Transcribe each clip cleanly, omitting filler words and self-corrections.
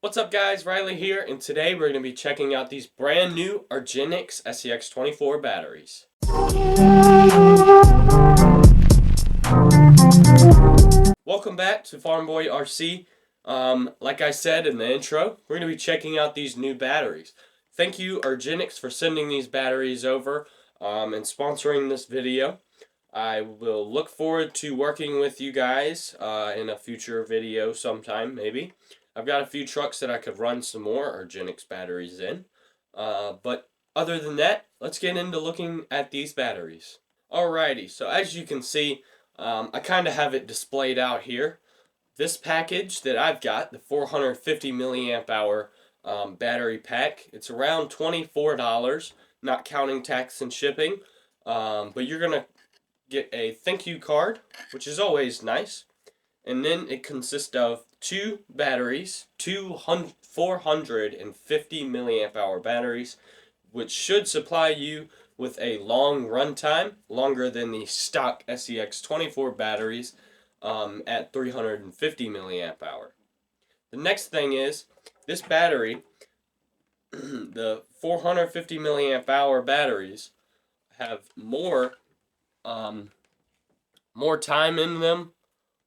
What's up guys, Riley here, and today we're going to be checking out these brand new URGENEX SCX24 batteries. Welcome back to Farm Boy RC. Like I said in the intro, we're going to be checking out these new batteries. Thank you URGENEX for sending these batteries over and sponsoring this video. I will look forward to working with you guys in a future video sometime, maybe. I've got a few trucks that I could run some more URGENEX batteries in. But other than that, let's get into looking at these batteries. Alrighty, so as you can see, I kind of have it displayed out here. This package that I've got, the 450 milliamp hour battery pack, it's around $24, not counting tax and shipping. But you're going to get a thank you card, which is always nice. And then it consists of two batteries, 450 milliamp hour batteries, which should supply you with a long run time, longer than the stock SCX24 batteries at 350 milliamp hour. The next thing is, this battery, the 450 milliamp hour batteries, have more time in them,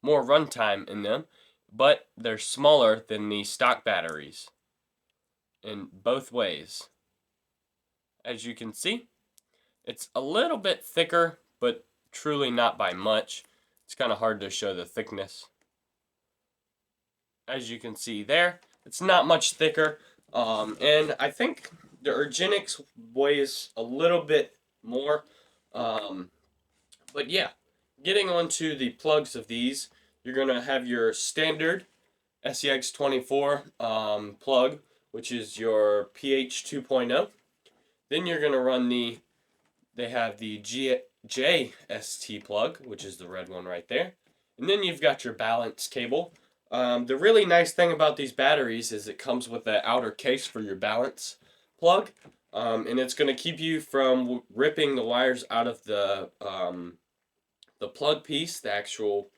more runtime in them, but they're smaller than the stock batteries in both ways. As you can see, it's a little bit thicker, but truly not by much. It's kind of hard to show the thickness. As you can see there, it's not much thicker, and I think the URGENEX weighs a little bit more, but yeah. Getting onto the plugs of these, you're going to have your standard SCX24 plug, which is your PH2.0. Then you're going to run they have the JST plug, which is the red one right there. And then you've got your balance cable. The really nice thing about these batteries is it comes with the outer case for your balance plug. And it's going to keep you from ripping the wires out of the plug piece, the actual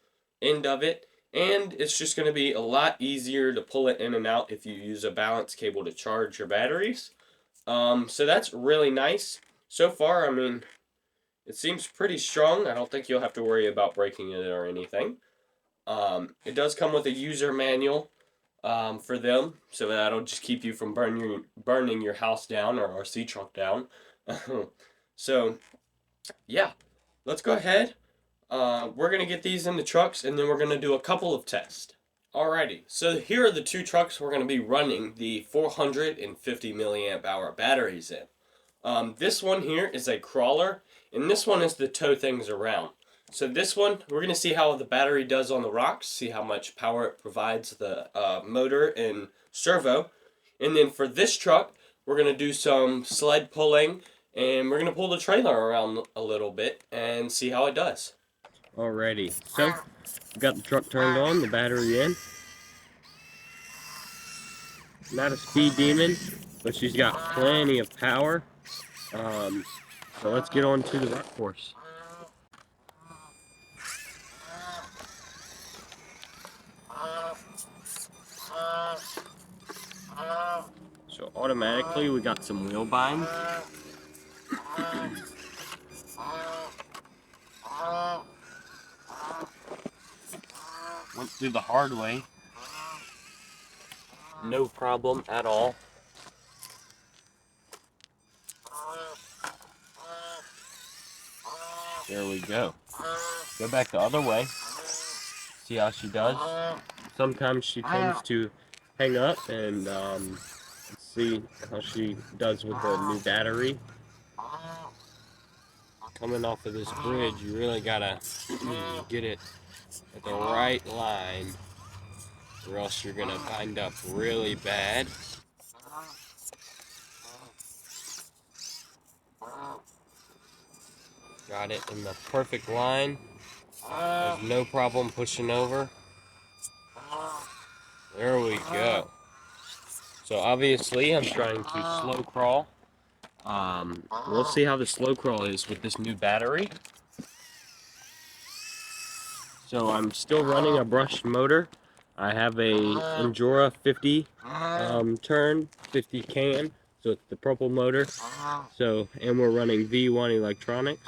end of it, and it's just going to be a lot easier to pull it in and out if you use a balance cable to charge your batteries. So that's really nice. So far, I mean, it seems pretty strong. I don't think you'll have to worry about breaking it or anything. It does come with a user manual for them, so that'll just keep you from burning your house down or RC truck down. So, yeah, let's go ahead. We're going to get these in the trucks, and then we're going to do a couple of tests. Alrighty, so here are the two trucks we're going to be running the 450 milliamp hour batteries in. This one here is a crawler, and this one is to tow things around. So this one, we're going to see how the battery does on the rocks, see how much power it provides the motor and servo. And then for this truck, we're going to do some sled pulling, and we're going to pull the trailer around a little bit and see how it does. Alrighty, so we've got the truck turned on, the battery in. Not a speed demon, but she's got plenty of power. So let's get on to the rock course. So automatically we got some wheel binds. Went through the hard way. No problem at all. There we go. Go back the other way. See how she does. Sometimes she tends to hang up, and let's see how she does with the new battery. Coming off of this bridge, you really gotta get it at the right line, or else you're gonna bind up really bad. Got it in the perfect line. There's no problem pushing over. There we go. So obviously I'm trying to slow crawl. We'll see how the slow crawl is with this new battery. So I'm still running a brushed motor. I have a Endura 50 turn, 50 can, so it's the purple motor. So, and we're running V1 electronics.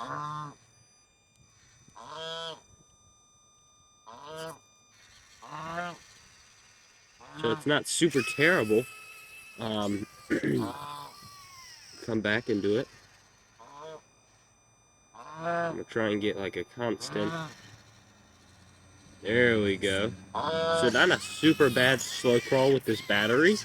So it's not super terrible. Come back and do it. I'm gonna try and get like a constant. There we go. So not a super bad slow crawl with this battery.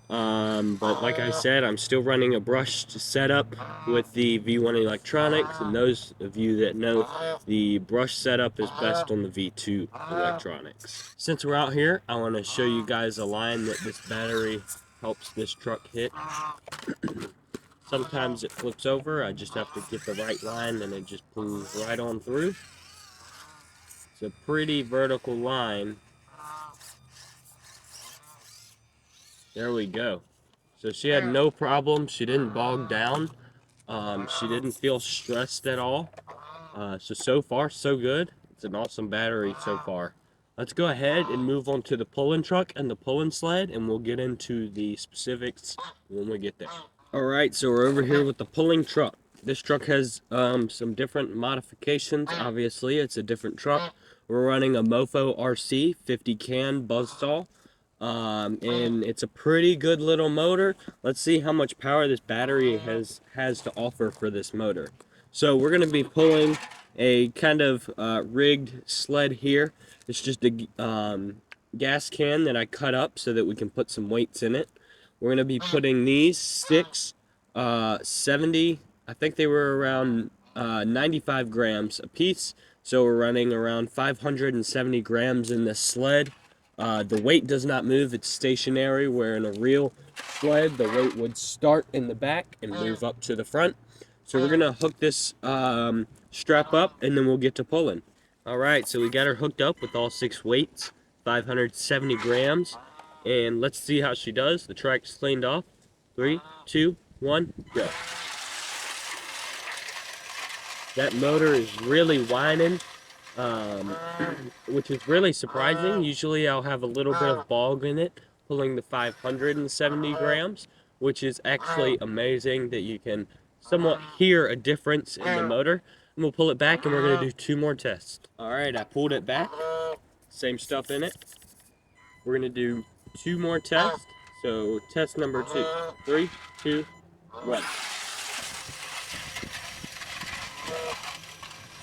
But like I said, I'm still running a brushed setup with the V1 electronics, and those of you that know, the brush setup is best on the V2 electronics. Since we're out here, I want to show you guys a line that this battery helps this truck hit. Sometimes it flips over, I just have to get the right line and it just pulls right on through. It's a pretty vertical line. There we go. So she had no problem. She didn't bog down. She didn't feel stressed at all. So far, so good. It's an awesome battery so far. Let's go ahead and move on to the pulling truck and the pulling sled, and we'll get into the specifics when we get there. Alright, so we're over here with the pulling truck. This truck has some different modifications. Obviously, it's a different truck. We're running a Mofo RC 50 can buzzsaw. And it's a pretty good little motor. Let's see how much power this battery has to offer for this motor. So we're going to be pulling a kind of rigged sled here. It's just a gas can that I cut up so that we can put some weights in it. We're going to be putting these 70, I think they were around 95 grams a piece. So we're running around 570 grams in this sled. The weight does not move, it's stationary, where in a real sled, the weight would start in the back and move up to the front. So we're going to hook this strap up, and then we'll get to pulling. Alright, so we got her hooked up with all 6 weights, 570 grams, and let's see how she does. The track's cleaned off. 3, 2, 1, go. That motor is really whining. Which is really surprising. Usually I'll have a little bit of bog in it, pulling the 570 grams, which is actually amazing that you can somewhat hear a difference in the motor. And we'll pull it back, and we're going to do 2 more tests. Alright, I pulled it back. Same stuff in it. We're going to do 2 more tests. So test number 2. 3, 2, 1.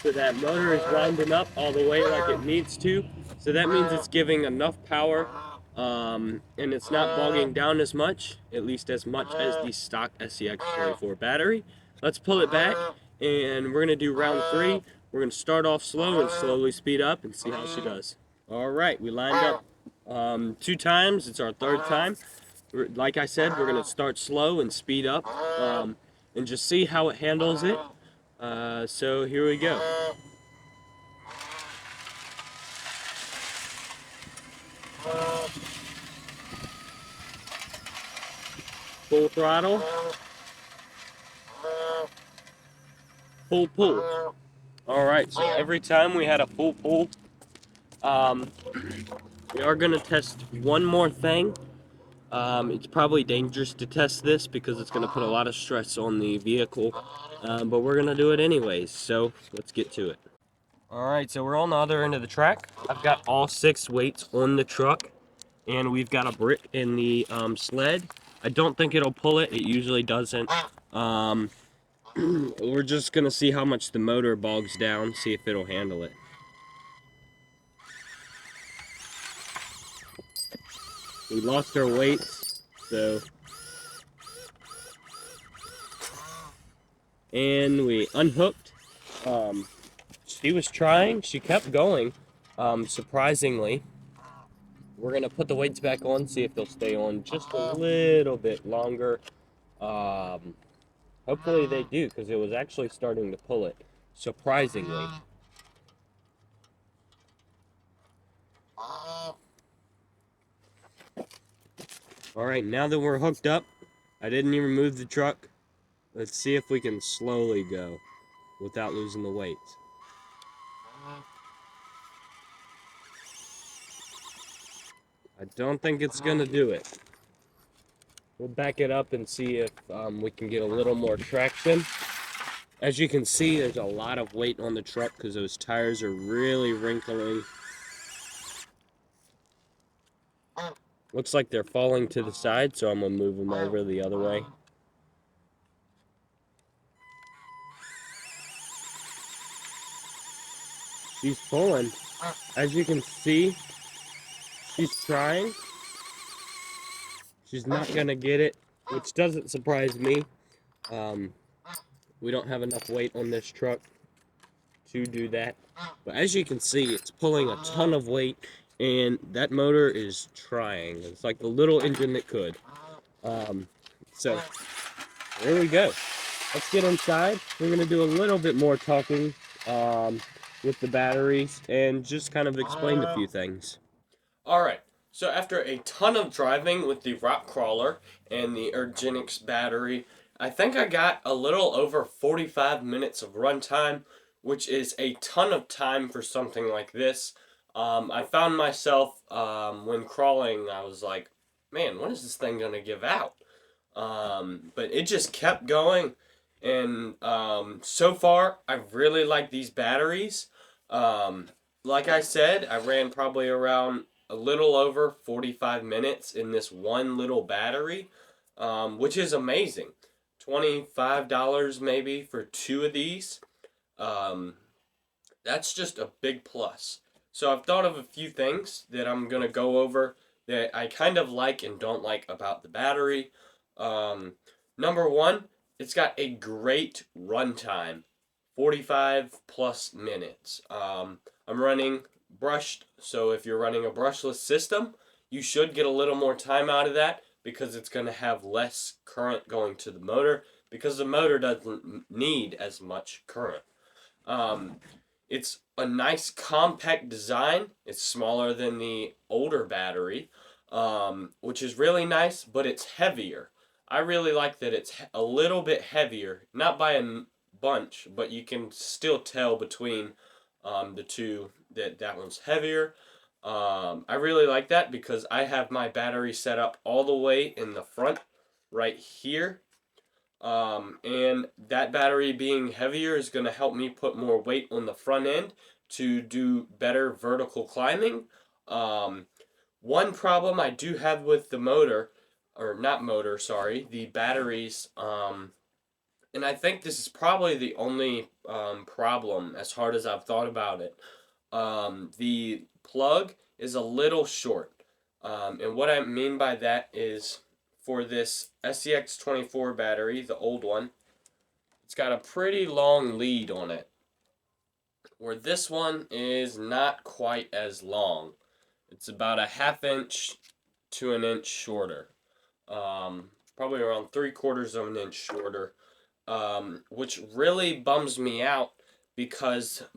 So that motor is winding up all the way like it needs to. So that means it's giving enough power, and it's not bogging down as much, at least as much as the stock SCX24 battery. Let's pull it back, and we're going to do round 3. We're going to start off slow and slowly speed up and see how she does. Alright, we lined up 2 times. It's our 3rd time. Like I said, we're going to start slow and speed up, and just see how it handles it. So here we go. Full throttle. Full pull. Alright, so every time we had a full pull. We are going to test one more thing. It's probably dangerous to test this because it's going to put a lot of stress on the vehicle, but we're going to do it anyways, so let's get to it. Alright, so we're on the other end of the track. I've got all 6 weights on the truck, and we've got a brick in the sled. I don't think it'll pull it. It usually doesn't. We're just going to see how much the motor bogs down, see if it'll handle it. We lost our weights, so... And we unhooked. She was trying, she kept going, surprisingly. We're going to put the weights back on, see if they'll stay on just a little bit longer. Hopefully they do, because it was actually starting to pull it, surprisingly. Alright, now that we're hooked up, I didn't even move the truck. Let's see if we can slowly go without losing the weights. I don't think it's gonna do it. We'll back it up and see if we can get a little more traction. As you can see, there's a lot of weight on the truck because those tires are really wrinkling. Looks like they're falling to the side, so I'm gonna move them over the other way. She's pulling. As you can see, she's trying. She's not gonna get it, which doesn't surprise me. We don't have enough weight on this truck to do that. But as you can see, it's pulling a ton of weight, and that motor is trying. It's like the little engine that could. So there we go. Let's get inside. We're going to do a little bit more talking with the batteries and just kind of explain a few things. Alright, so after a ton of driving with the rock crawler and the URGENEX battery, I think I got a little over 45 minutes of runtime, which is a ton of time for something like this. I found myself, when crawling, I was like, man, when is this thing going to give out? But it just kept going, and so far, I really like these batteries. Like I said, I ran probably around a little over 45 minutes in this one little battery, which is amazing. $25 maybe for 2 of these. That's just a big plus. So I've thought of a few things that I'm going to go over that I kind of like and don't like about the battery. Number one, it's got a great runtime, 45 plus minutes. I'm running brushed, so if you're running a brushless system, you should get a little more time out of that because it's going to have less current going to the motor because the motor doesn't need as much current. It's a nice compact design. It's smaller than the older battery, which is really nice, but it's heavier. I really like that it's a little bit heavier, not by a bunch, but you can still tell between the two that one's heavier. I really like that because I have my battery set up all the way in the front right here. And that battery being heavier is going to help me put more weight on the front end to do better vertical climbing. One problem I do have with the motor, or not motor, sorry, the batteries, and I think this is probably the only problem as hard as I've thought about it. The plug is a little short. And what I mean by that is for this SCX24 battery, the old one, it's got a pretty long lead on it. Where this one is not quite as long. It's about a 1/2 inch to an inch shorter. Probably around 3/4 of an inch shorter. Which really bums me out because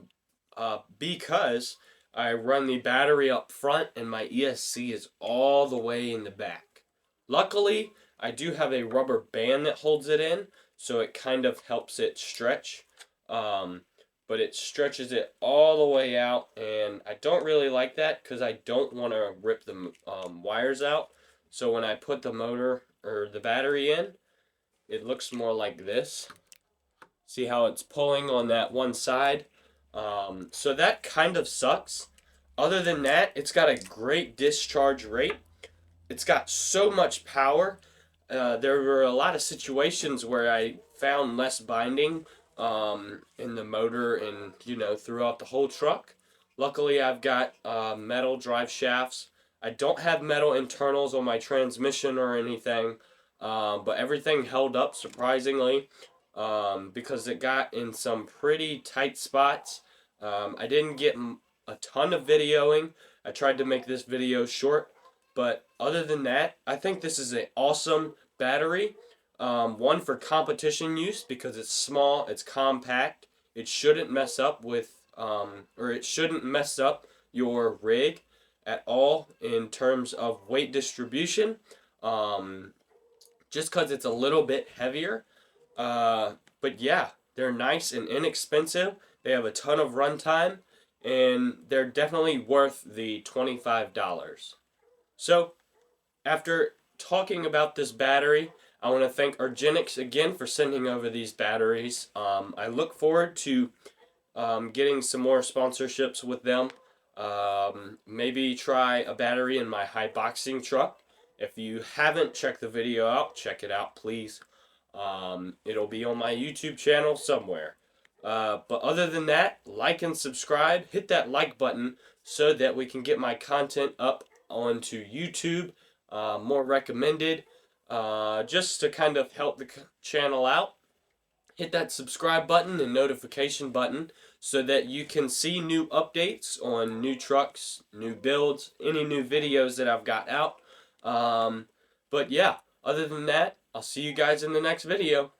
I run the battery up front and my ESC is all the way in the back. Luckily, I do have a rubber band that holds it in, so it kind of helps it stretch. But it stretches it all the way out, and I don't really like that because I don't want to rip the wires out. So when I put the motor or the battery in, it looks more like this. See how it's pulling on that one side? So that kind of sucks. Other than that, it's got a great discharge rate. It's got so much power. There were a lot of situations where I found less binding in the motor and, throughout the whole truck. Luckily, I've got metal drive shafts. I don't have metal internals on my transmission or anything, but everything held up surprisingly because it got in some pretty tight spots. I didn't get a ton of videoing. I tried to make this video short, but other than that, I think this is an awesome battery. One for competition use because it's small, it's compact. It shouldn't mess up with, or it shouldn't mess up your rig at all in terms of weight distribution. Just because it's a little bit heavier. But yeah, they're nice and inexpensive. They have a ton of runtime, and they're definitely worth the $25. So after talking about this battery, I want to thank URGENEX again for sending over these batteries. I look forward to getting some more sponsorships with them. Maybe try a battery in my high boxing truck. If you haven't checked the video out, check it out, please. It'll be on my YouTube channel somewhere. But other than that, like and subscribe. Hit that like button so that we can get my content up onto YouTube, more recommended, just to kind of help the channel out. Hit that subscribe button and notification button so that you can see new updates on new trucks, new builds, any new videos that I've got out. But yeah, other than that, I'll see you guys in the next video.